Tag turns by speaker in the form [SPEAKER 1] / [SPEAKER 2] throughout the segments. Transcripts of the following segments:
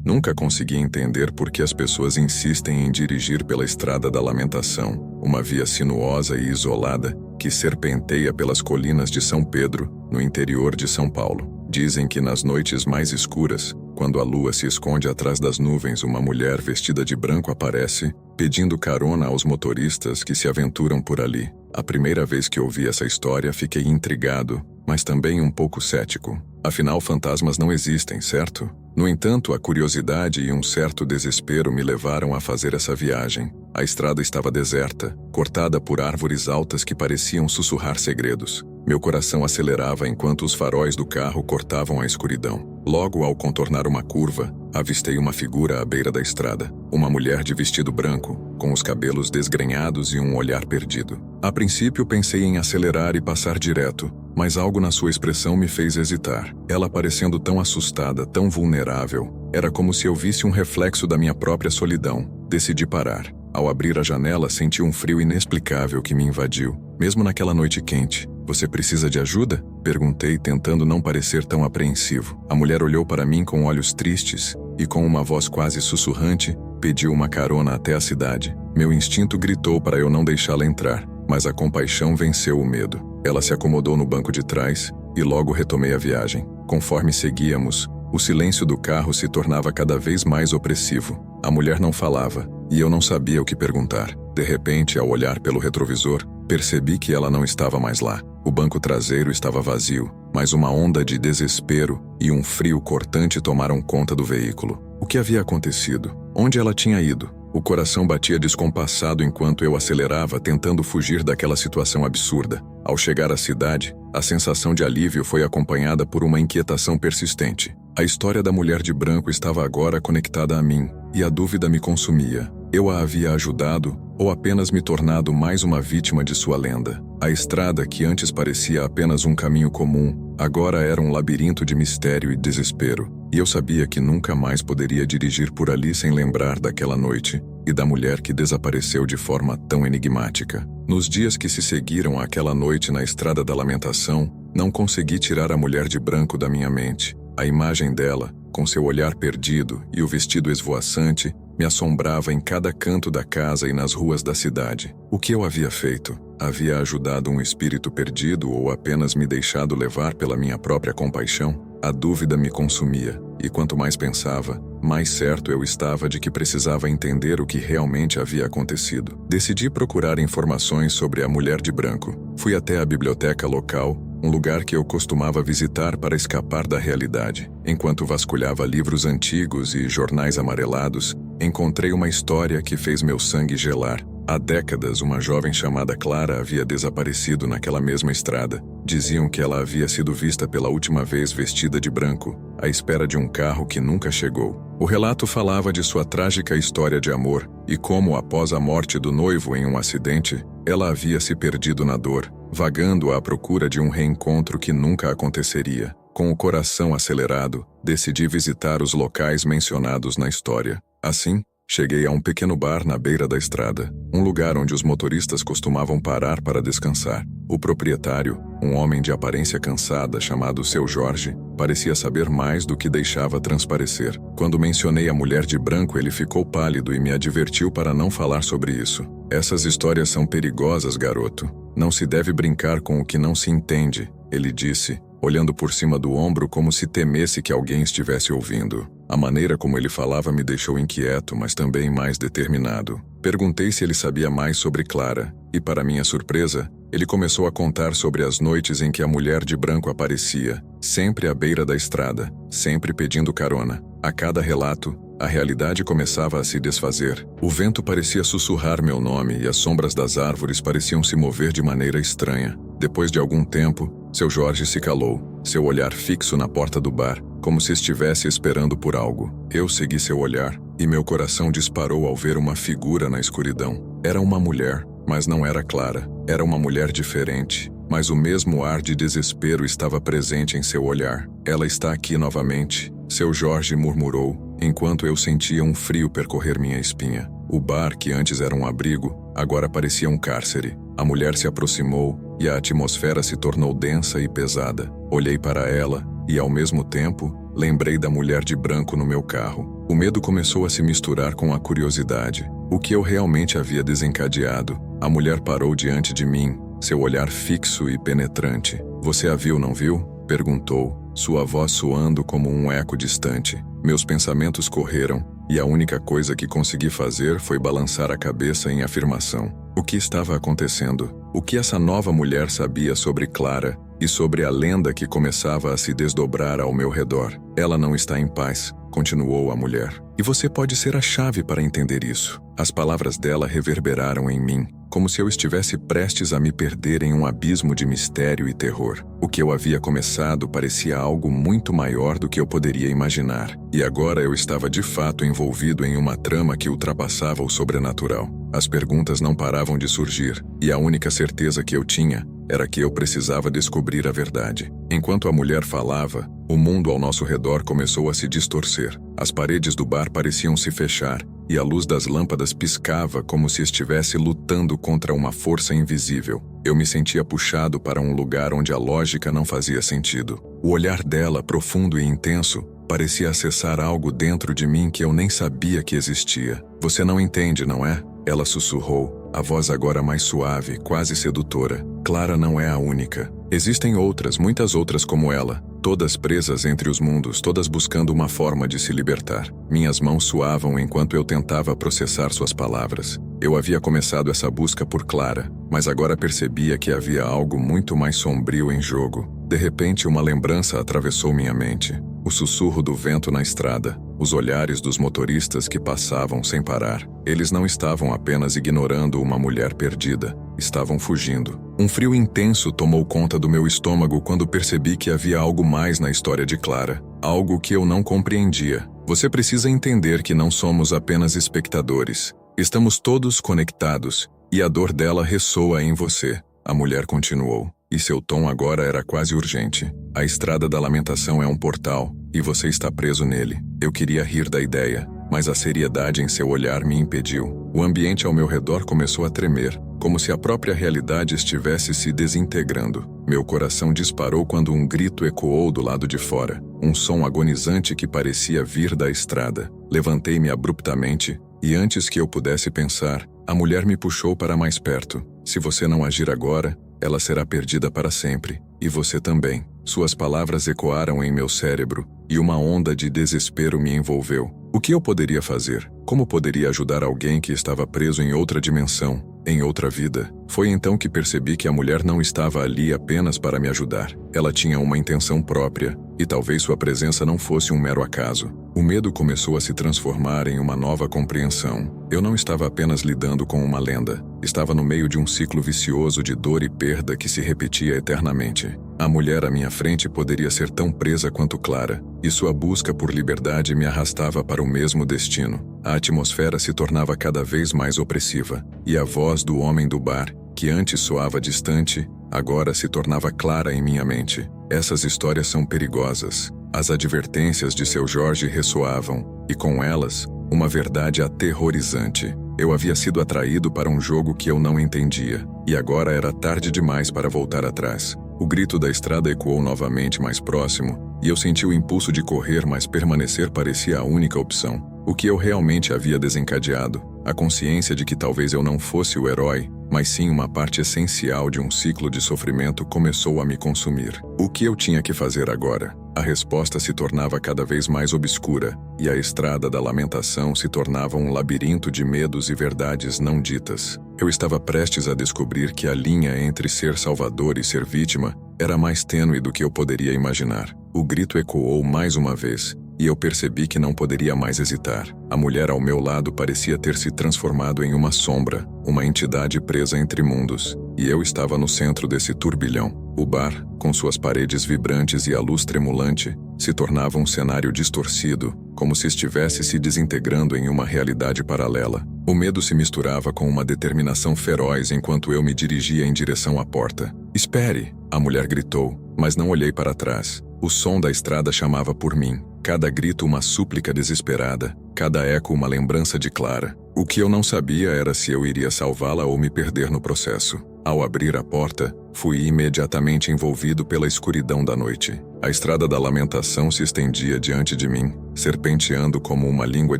[SPEAKER 1] Nunca consegui entender por que as pessoas insistem em dirigir pela Estrada da Lamentação, uma via sinuosa e isolada que serpenteia pelas colinas de São Pedro, no interior de São Paulo. Dizem que nas noites mais escuras, quando a lua se esconde atrás das nuvens, uma mulher vestida de branco aparece, pedindo carona aos motoristas que se aventuram por ali. A primeira vez que ouvi essa história, fiquei intrigado, mas também um pouco cético. Afinal, fantasmas não existem, certo? No entanto, a curiosidade e um certo desespero me levaram a fazer essa viagem. A estrada estava deserta, cortada por árvores altas que pareciam sussurrar segredos. Meu coração acelerava enquanto os faróis do carro cortavam a escuridão. Logo, ao contornar uma curva, avistei uma figura à beira da estrada. Uma mulher de vestido branco, com os cabelos desgrenhados e um olhar perdido. A princípio, pensei em acelerar e passar direto, mas algo na sua expressão me fez hesitar. Ela parecendo tão assustada, tão vulnerável, era como se eu visse um reflexo da minha própria solidão. Decidi parar. Ao abrir a janela, senti um frio inexplicável que me invadiu, mesmo naquela noite quente. "Você precisa de ajuda?" Perguntei, tentando não parecer tão apreensivo. A mulher olhou para mim com olhos tristes e, com uma voz quase sussurrante, pediu uma carona até a cidade. Meu instinto gritou para eu não deixá-la entrar, mas a compaixão venceu o medo. Ela se acomodou no banco de trás e logo retomei a viagem. Conforme seguíamos, o silêncio do carro se tornava cada vez mais opressivo. A mulher não falava, e eu não sabia o que perguntar. De repente, ao olhar pelo retrovisor, percebi que ela não estava mais lá. O banco traseiro estava vazio, mas uma onda de desespero e um frio cortante tomaram conta do veículo. O que havia acontecido? Onde ela tinha ido? O coração batia descompassado enquanto eu acelerava, tentando fugir daquela situação absurda. Ao chegar à cidade, a sensação de alívio foi acompanhada por uma inquietação persistente. A história da mulher de branco estava agora conectada a mim, e a dúvida me consumia. Eu a havia ajudado, ou apenas me tornado mais uma vítima de sua lenda? A estrada, que antes parecia apenas um caminho comum, agora era um labirinto de mistério e desespero. E eu sabia que nunca mais poderia dirigir por ali sem lembrar daquela noite e da mulher que desapareceu de forma tão enigmática. Nos dias que se seguiram àquela noite na Estrada da Lamentação, não consegui tirar a mulher de branco da minha mente. A imagem dela, com seu olhar perdido e o vestido esvoaçante, me assombrava em cada canto da casa e nas ruas da cidade. O que eu havia feito? Havia ajudado um espírito perdido ou apenas me deixado levar pela minha própria compaixão? A dúvida me consumia, e quanto mais pensava, mais certo eu estava de que precisava entender o que realmente havia acontecido. Decidi procurar informações sobre a mulher de branco. Fui até a biblioteca local, um lugar que eu costumava visitar para escapar da realidade. Enquanto vasculhava livros antigos e jornais amarelados, encontrei uma história que fez meu sangue gelar. Há décadas, uma jovem chamada Clara havia desaparecido naquela mesma estrada. Diziam que ela havia sido vista pela última vez vestida de branco, à espera de um carro que nunca chegou. O relato falava de sua trágica história de amor e como, após a morte do noivo em um acidente, ela havia se perdido na dor, vagando à procura de um reencontro que nunca aconteceria. Com o coração acelerado, decidi visitar os locais mencionados na história. Assim, cheguei a um pequeno bar na beira da estrada, um lugar onde os motoristas costumavam parar para descansar. O proprietário, um homem de aparência cansada chamado Seu Jorge, parecia saber mais do que deixava transparecer. Quando mencionei a mulher de branco, ele ficou pálido e me advertiu para não falar sobre isso. "Essas histórias são perigosas, garoto. Não se deve brincar com o que não se entende", ele disse, olhando por cima do ombro como se temesse que alguém estivesse ouvindo. A maneira como ele falava me deixou inquieto, mas também mais determinado. Perguntei se ele sabia mais sobre Clara, e para minha surpresa, ele começou a contar sobre as noites em que a mulher de branco aparecia, sempre à beira da estrada, sempre pedindo carona. A cada relato, a realidade começava a se desfazer. O vento parecia sussurrar meu nome e as sombras das árvores pareciam se mover de maneira estranha. Depois de algum tempo, Seu Jorge se calou, seu olhar fixo na porta do bar, como se estivesse esperando por algo. Eu segui seu olhar, e meu coração disparou ao ver uma figura na escuridão. Era uma mulher, mas não era Clara. Era uma mulher diferente, mas o mesmo ar de desespero estava presente em seu olhar. "Ela está aqui novamente", Seu Jorge murmurou, enquanto eu sentia um frio percorrer minha espinha. O bar, que antes era um abrigo, agora parecia um cárcere. A mulher se aproximou, e a atmosfera se tornou densa e pesada. Olhei para ela, e, ao mesmo tempo, lembrei da mulher de branco no meu carro. O medo começou a se misturar com a curiosidade. O que eu realmente havia desencadeado? A mulher parou diante de mim, seu olhar fixo e penetrante. "Você a viu, não viu?" perguntou, sua voz soando como um eco distante. Meus pensamentos correram, e a única coisa que consegui fazer foi balançar a cabeça em afirmação. O que estava acontecendo? O que essa nova mulher sabia sobre Clara e sobre a lenda que começava a se desdobrar ao meu redor? "Ela não está em paz", continuou a mulher. "E você pode ser a chave para entender isso." As palavras dela reverberaram em mim, como se eu estivesse prestes a me perder em um abismo de mistério e terror. O que eu havia começado parecia algo muito maior do que eu poderia imaginar, e agora eu estava de fato envolvido em uma trama que ultrapassava o sobrenatural. As perguntas não paravam de surgir, e a única certeza que eu tinha era que eu precisava descobrir a verdade. Enquanto a mulher falava, o mundo ao nosso redor começou a se distorcer. As paredes do bar pareciam se fechar, e a luz das lâmpadas piscava como se estivesse lutando contra uma força invisível. Eu me sentia puxado para um lugar onde a lógica não fazia sentido. O olhar dela, profundo e intenso, parecia acessar algo dentro de mim que eu nem sabia que existia. "Você não entende, não é?" Ela sussurrou, a voz agora mais suave, quase sedutora. "Clara não é a única. Existem outras, muitas outras como ela, todas presas entre os mundos, todas buscando uma forma de se libertar." Minhas mãos suavam enquanto eu tentava processar suas palavras. Eu havia começado essa busca por Clara, mas agora percebia que havia algo muito mais sombrio em jogo. De repente, uma lembrança atravessou minha mente. O sussurro do vento na estrada, os olhares dos motoristas que passavam sem parar. Eles não estavam apenas ignorando uma mulher perdida, estavam fugindo. Um frio intenso tomou conta do meu estômago quando percebi que havia algo mais na história de Clara, algo que eu não compreendia. "Você precisa entender que não somos apenas espectadores. Estamos todos conectados, e a dor dela ressoa em você", a mulher continuou, e seu tom agora era quase urgente. "A Estrada da Lamentação é um portal, e você está preso nele." Eu queria rir da ideia, mas a seriedade em seu olhar me impediu. O ambiente ao meu redor começou a tremer, como se a própria realidade estivesse se desintegrando. Meu coração disparou quando um grito ecoou do lado de fora, um som agonizante que parecia vir da estrada. Levantei-me abruptamente, e antes que eu pudesse pensar, a mulher me puxou para mais perto. "Se você não agir agora, ela será perdida para sempre, e você também." Suas palavras ecoaram em meu cérebro, e uma onda de desespero me envolveu. O que eu poderia fazer? Como poderia ajudar alguém que estava preso em outra dimensão, em outra vida? Foi então que percebi que a mulher não estava ali apenas para me ajudar. Ela tinha uma intenção própria, e talvez sua presença não fosse um mero acaso. O medo começou a se transformar em uma nova compreensão. Eu não estava apenas lidando com uma lenda. Estava no meio de um ciclo vicioso de dor e perda que se repetia eternamente. A mulher à minha frente poderia ser tão presa quanto Clara, e sua busca por liberdade me arrastava para o mesmo destino. A atmosfera se tornava cada vez mais opressiva, e a voz do homem do bar, que antes soava distante, agora se tornava clara em minha mente. "Essas histórias são perigosas." As advertências de seu Jorge ressoavam, e com elas, uma verdade aterrorizante. Eu havia sido atraído para um jogo que eu não entendia, e agora era tarde demais para voltar atrás. O grito da estrada ecoou novamente mais próximo, e eu senti o impulso de correr, mas permanecer parecia a única opção. O que eu realmente havia desencadeado, a consciência de que talvez eu não fosse o herói, mas sim uma parte essencial de um ciclo de sofrimento, começou a me consumir. O que eu tinha que fazer agora? A resposta se tornava cada vez mais obscura, e a Estrada da Lamentação se tornava um labirinto de medos e verdades não ditas. Eu estava prestes a descobrir que a linha entre ser salvador e ser vítima era mais tênue do que eu poderia imaginar. O grito ecoou mais uma vez, e eu percebi que não poderia mais hesitar. A mulher ao meu lado parecia ter se transformado em uma sombra, uma entidade presa entre mundos, e eu estava no centro desse turbilhão. O bar, com suas paredes vibrantes e a luz tremulante, se tornava um cenário distorcido, como se estivesse se desintegrando em uma realidade paralela. O medo se misturava com uma determinação feroz enquanto eu me dirigia em direção à porta. "Espere!" a mulher gritou, mas não olhei para trás. O som da estrada chamava por mim. Cada grito uma súplica desesperada, cada eco uma lembrança de Clara. O que eu não sabia era se eu iria salvá-la ou me perder no processo. Ao abrir a porta, fui imediatamente envolvido pela escuridão da noite. A estrada da lamentação se estendia diante de mim, serpenteando como uma língua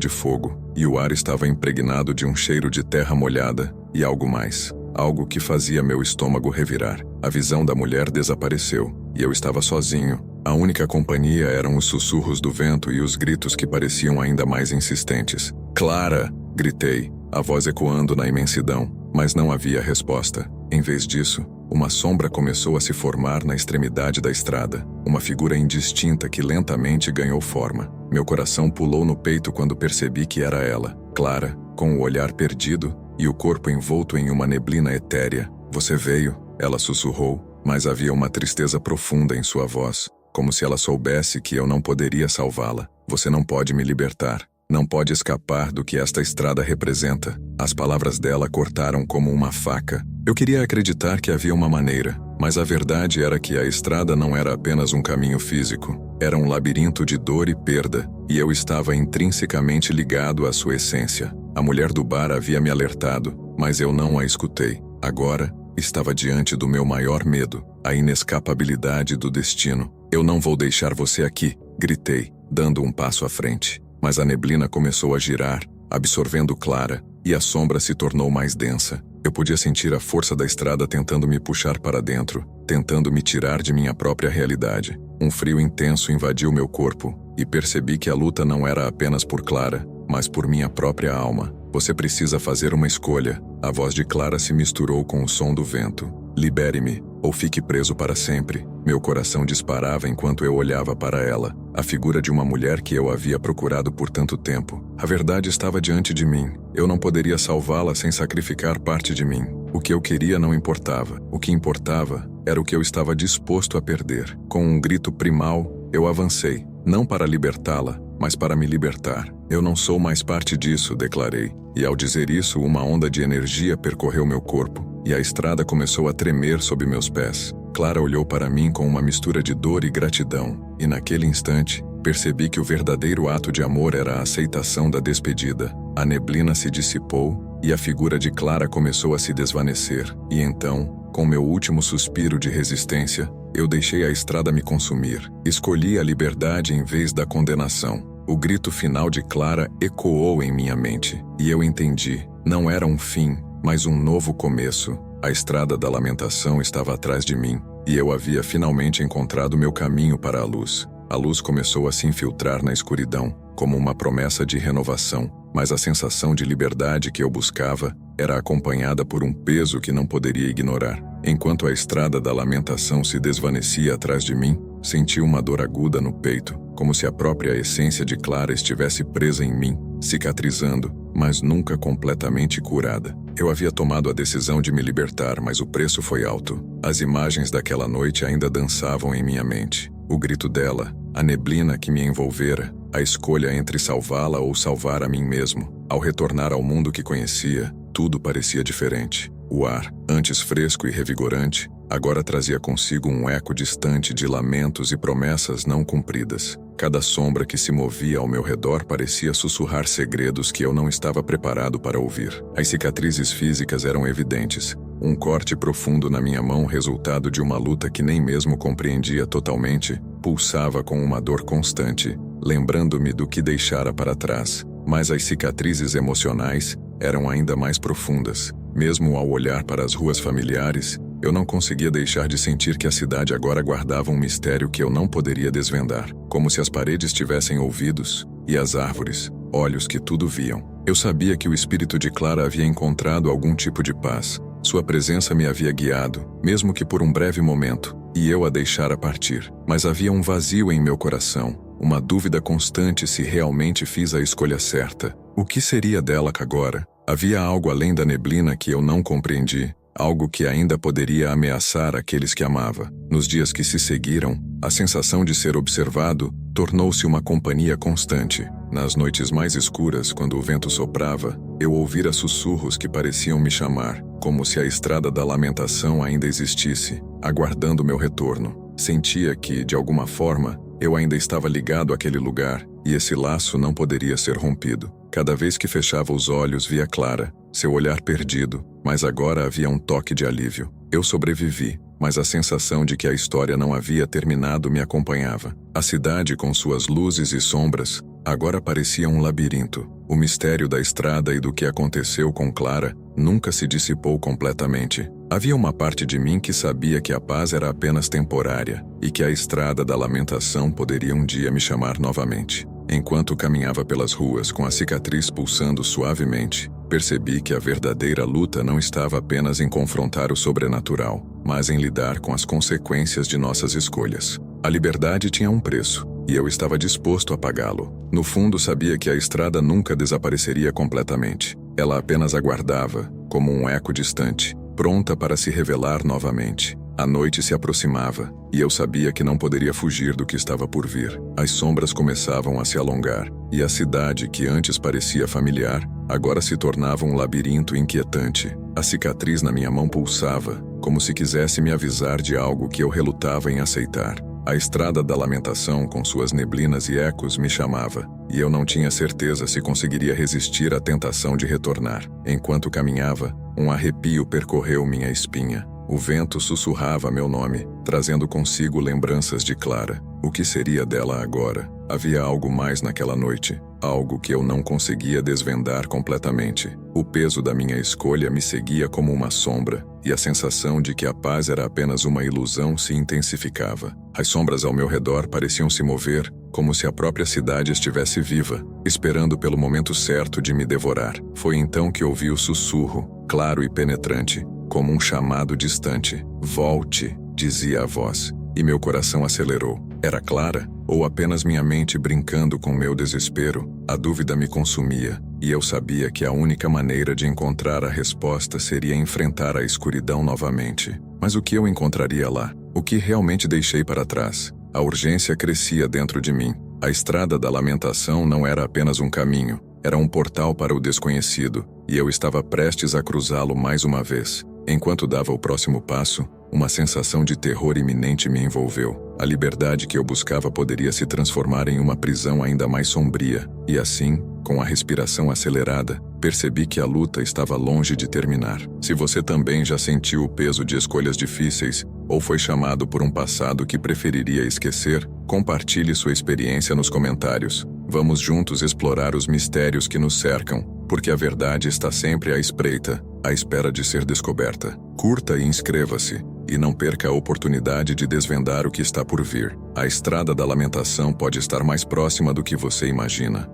[SPEAKER 1] de fogo, e o ar estava impregnado de um cheiro de terra molhada e algo mais. Algo que fazia meu estômago revirar. A visão da mulher desapareceu, e eu estava sozinho. A única companhia eram os sussurros do vento e os gritos que pareciam ainda mais insistentes. "Clara!" gritei, a voz ecoando na imensidão, mas não havia resposta. Em vez disso, uma sombra começou a se formar na extremidade da estrada, uma figura indistinta que lentamente ganhou forma. Meu coração pulou no peito quando percebi que era ela, Clara, com o olhar perdido e o corpo envolto em uma neblina etérea. "Você veio?" ela sussurrou, mas havia uma tristeza profunda em sua voz, como se ela soubesse que eu não poderia salvá-la. "Você não pode me libertar. Não pode escapar do que esta estrada representa." As palavras dela cortaram como uma faca. Eu queria acreditar que havia uma maneira, mas a verdade era que a estrada não era apenas um caminho físico. Era um labirinto de dor e perda, e eu estava intrinsecamente ligado à sua essência. A mulher do bar havia me alertado, mas eu não a escutei. Agora, estava diante do meu maior medo, a inescapabilidade do destino. "Eu não vou deixar você aqui", gritei, dando um passo à frente. Mas a neblina começou a girar, absorvendo Clara, e a sombra se tornou mais densa. Eu podia sentir a força da estrada tentando me puxar para dentro, tentando me tirar de minha própria realidade. Um frio intenso invadiu meu corpo, e percebi que a luta não era apenas por Clara, mas por minha própria alma. "Você precisa fazer uma escolha." A voz de Clara se misturou com o som do vento. "Libere-me, ou fique preso para sempre." Meu coração disparava enquanto eu olhava para ela, a figura de uma mulher que eu havia procurado por tanto tempo. A verdade estava diante de mim. Eu não poderia salvá-la sem sacrificar parte de mim. O que eu queria não importava. O que importava era o que eu estava disposto a perder. Com um grito primal, eu avancei, não para libertá-la, mas para me libertar. "Eu não sou mais parte disso", declarei. E ao dizer isso, uma onda de energia percorreu meu corpo, e a estrada começou a tremer sob meus pés. Clara olhou para mim com uma mistura de dor e gratidão, e naquele instante, percebi que o verdadeiro ato de amor era a aceitação da despedida. A neblina se dissipou, e a figura de Clara começou a se desvanecer, e então, com meu último suspiro de resistência, eu deixei a estrada me consumir. Escolhi a liberdade em vez da condenação. O grito final de Clara ecoou em minha mente, e eu entendi. Não era um fim, mas um novo começo. A estrada da lamentação estava atrás de mim, e eu havia finalmente encontrado meu caminho para a luz. A luz começou a se infiltrar na escuridão, como uma promessa de renovação, mas a sensação de liberdade que eu buscava era acompanhada por um peso que não poderia ignorar. Enquanto a estrada da lamentação se desvanecia atrás de mim, senti uma dor aguda no peito, como se a própria essência de Clara estivesse presa em mim, cicatrizando, mas nunca completamente curada. Eu havia tomado a decisão de me libertar, mas o preço foi alto. As imagens daquela noite ainda dançavam em minha mente. O grito dela, a neblina que me envolvera, a escolha entre salvá-la ou salvar a mim mesmo. Ao retornar ao mundo que conhecia, tudo parecia diferente. O ar, antes fresco e revigorante, agora trazia consigo um eco distante de lamentos e promessas não cumpridas. Cada sombra que se movia ao meu redor parecia sussurrar segredos que eu não estava preparado para ouvir. As cicatrizes físicas eram evidentes. Um corte profundo na minha mão, resultado de uma luta que nem mesmo compreendia totalmente, pulsava com uma dor constante, lembrando-me do que deixara para trás. Mas as cicatrizes emocionais eram ainda mais profundas. Mesmo ao olhar para as ruas familiares, eu não conseguia deixar de sentir que a cidade agora guardava um mistério que eu não poderia desvendar, como se as paredes tivessem ouvidos, e as árvores, olhos que tudo viam. Eu sabia que o espírito de Clara havia encontrado algum tipo de paz. Sua presença me havia guiado, mesmo que por um breve momento, e eu a deixara partir. Mas havia um vazio em meu coração, uma dúvida constante se realmente fiz a escolha certa. O que seria dela agora? Havia algo além da neblina que eu não compreendi, algo que ainda poderia ameaçar aqueles que amava. Nos dias que se seguiram, a sensação de ser observado tornou-se uma companhia constante. Nas noites mais escuras, quando o vento soprava, eu ouvira sussurros que pareciam me chamar, como se a estrada da lamentação ainda existisse, aguardando meu retorno. Sentia que, de alguma forma, Eu ainda estava ligado àquele lugar, e esse laço não poderia ser rompido. Cada vez que fechava os olhos via Clara, seu olhar perdido, mas agora havia um toque de alívio. Eu sobrevivi, mas a sensação de que a história não havia terminado me acompanhava. A cidade, com suas luzes e sombras, agora parecia um labirinto. O mistério da estrada e do que aconteceu com Clara nunca se dissipou completamente. Havia uma parte de mim que sabia que a paz era apenas temporária e que a estrada da lamentação poderia um dia me chamar novamente. Enquanto caminhava pelas ruas com a cicatriz pulsando suavemente, percebi que a verdadeira luta não estava apenas em confrontar o sobrenatural, mas em lidar com as consequências de nossas escolhas. A liberdade tinha um preço, e eu estava disposto a pagá-lo. No fundo, sabia que a estrada nunca desapareceria completamente. Ela apenas aguardava, como um eco distante, pronta para se revelar novamente. A noite se aproximava, e eu sabia que não poderia fugir do que estava por vir. As sombras começavam a se alongar, e a cidade, que antes parecia familiar, agora se tornava um labirinto inquietante. A cicatriz na minha mão pulsava, como se quisesse me avisar de algo que eu relutava em aceitar. A estrada da lamentação, com suas neblinas e ecos, me chamava, e eu não tinha certeza se conseguiria resistir à tentação de retornar. Enquanto caminhava, um arrepio percorreu minha espinha. O vento sussurrava meu nome, trazendo consigo lembranças de Clara. O que seria dela agora? Havia algo mais naquela noite, algo que eu não conseguia desvendar completamente. O peso da minha escolha me seguia como uma sombra, e a sensação de que a paz era apenas uma ilusão se intensificava. As sombras ao meu redor pareciam se mover, como se a própria cidade estivesse viva, esperando pelo momento certo de me devorar. Foi então que ouvi o sussurro, claro e penetrante, como um chamado distante. "Volte", dizia a voz, e meu coração acelerou. Era Clara? Ou apenas minha mente brincando com meu desespero? A dúvida me consumia, e eu sabia que a única maneira de encontrar a resposta seria enfrentar a escuridão novamente. Mas o que eu encontraria lá? O que realmente deixei para trás? A urgência crescia dentro de mim. A estrada da lamentação não era apenas um caminho, era um portal para o desconhecido, e eu estava prestes a cruzá-lo mais uma vez. Enquanto dava o próximo passo, uma sensação de terror iminente me envolveu. A liberdade que eu buscava poderia se transformar em uma prisão ainda mais sombria, e assim, com a respiração acelerada, percebi que a luta estava longe de terminar. Se você também já sentiu o peso de escolhas difíceis, ou foi chamado por um passado que preferiria esquecer, compartilhe sua experiência nos comentários. Vamos juntos explorar os mistérios que nos cercam, porque a verdade está sempre à espreita, à espera de ser descoberta. Curta e inscreva-se, e não perca a oportunidade de desvendar o que está por vir. A estrada da lamentação pode estar mais próxima do que você imagina.